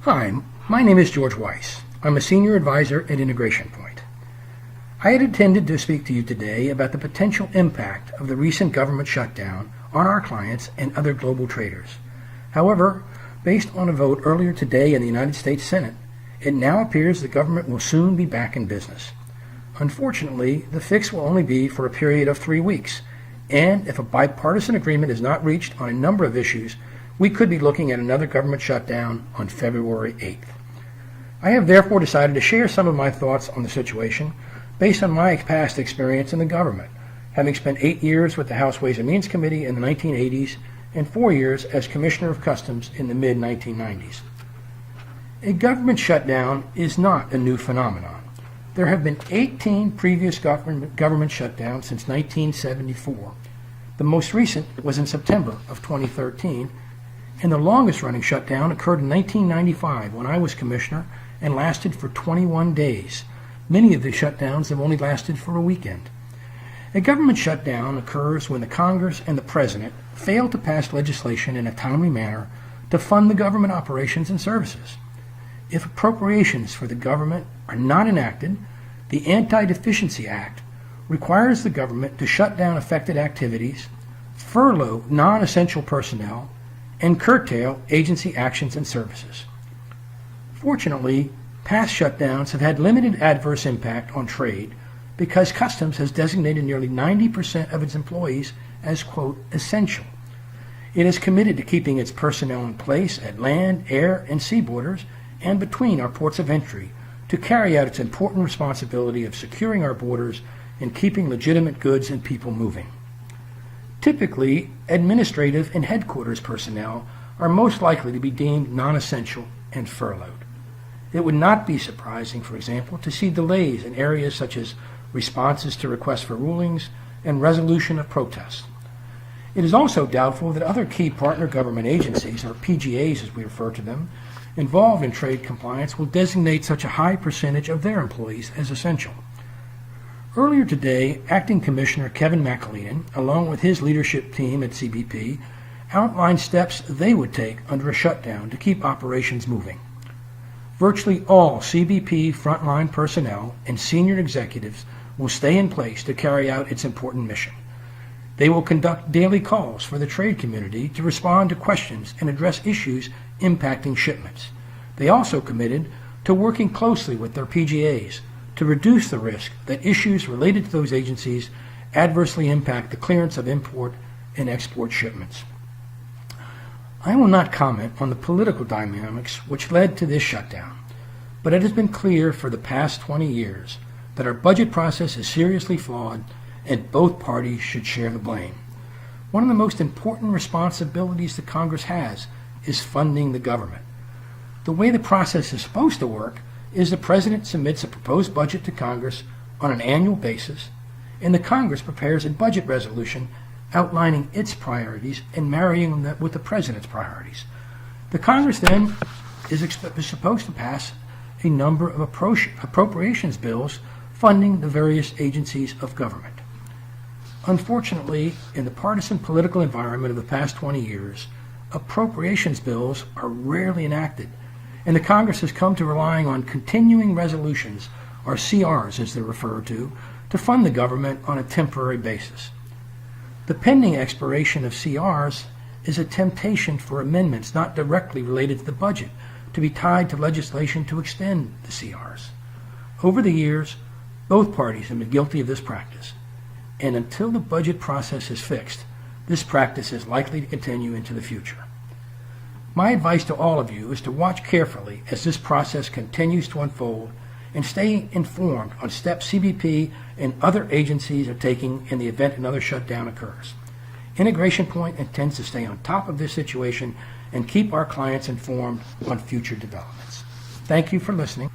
Hi, my name is George Weise. I'm a senior advisor at Integration Point. I had intended to speak to you today about the potential impact of the recent government shutdown on our clients and other global traders. However, based on a vote earlier today in the United States Senate, it now appears the government will soon be back in business. Unfortunately, the fix will only be for a period of 3 weeks, and if a bipartisan agreement is not reached on a number of issues, we could be looking at another government shutdown on February 8th. I have therefore decided to share some of my thoughts on the situation based on my past experience in the government, having spent 8 years with the House Ways and Means Committee in the 1980s and 4 years as Commissioner of Customs in the mid-1990s. A government shutdown is not a new phenomenon. There have been 18 previous government shutdowns since 1974. The most recent was in September of 2013, and the longest-running shutdown occurred in 1995 when I was commissioner and lasted for 21 days. Many of the shutdowns have only lasted for a weekend. A government shutdown occurs when the Congress and the President fail to pass legislation in a timely manner to fund the government operations and services. If appropriations for the government are not enacted, the Anti-Deficiency Act requires the government to shut down affected activities, furlough non-essential personnel, and curtail agency actions and services. Fortunately, past shutdowns have had limited adverse impact on trade because Customs has designated nearly 90% of its employees as, quote, essential. It is committed to keeping its personnel in place at land, air, and sea borders and between our ports of entry to carry out its important responsibility of securing our borders and keeping legitimate goods and people moving. Typically, administrative and headquarters personnel are most likely to be deemed non-essential and furloughed. It would not be surprising, for example, to see delays in areas such as responses to requests for rulings and resolution of protests. It is also doubtful that other key partner government agencies, or PGAs as we refer to them, involved in trade compliance will designate such a high percentage of their employees as essential. Earlier today, Acting Commissioner Kevin McAleenan, along with his leadership team at CBP, outlined steps they would take under a shutdown to keep operations moving. Virtually all CBP frontline personnel and senior executives will stay in place to carry out its important mission. They will conduct daily calls for the trade community to respond to questions and address issues impacting shipments. They also committed to working closely with their PGAs to reduce the risk that issues related to those agencies adversely impact the clearance of import and export shipments. I will not comment on the political dynamics which led to this shutdown, but it has been clear for the past 20 years that our budget process is seriously flawed and both parties should share the blame. One of the most important responsibilities that Congress has is funding the government. The way the process is supposed to work is the President submits a proposed budget to Congress on an annual basis, and the Congress prepares a budget resolution outlining its priorities and marrying them with the President's priorities. The Congress then is supposed to pass a number of appropriations bills funding the various agencies of government. Unfortunately, in the partisan political environment of the past 20 years, appropriations bills are rarely enacted, and the Congress has come to relying on continuing resolutions, or CRs as they're referred to fund the government on a temporary basis. The pending expiration of CRs is a temptation for amendments not directly related to the budget to be tied to legislation to extend the CRs. Over the years, both parties have been guilty of this practice, and until the budget process is fixed, this practice is likely to continue into the future. My advice to all of you is to watch carefully as this process continues to unfold and stay informed on steps CBP and other agencies are taking in the event another shutdown occurs. Integration Point intends to stay on top of this situation and keep our clients informed on future developments. Thank you for listening.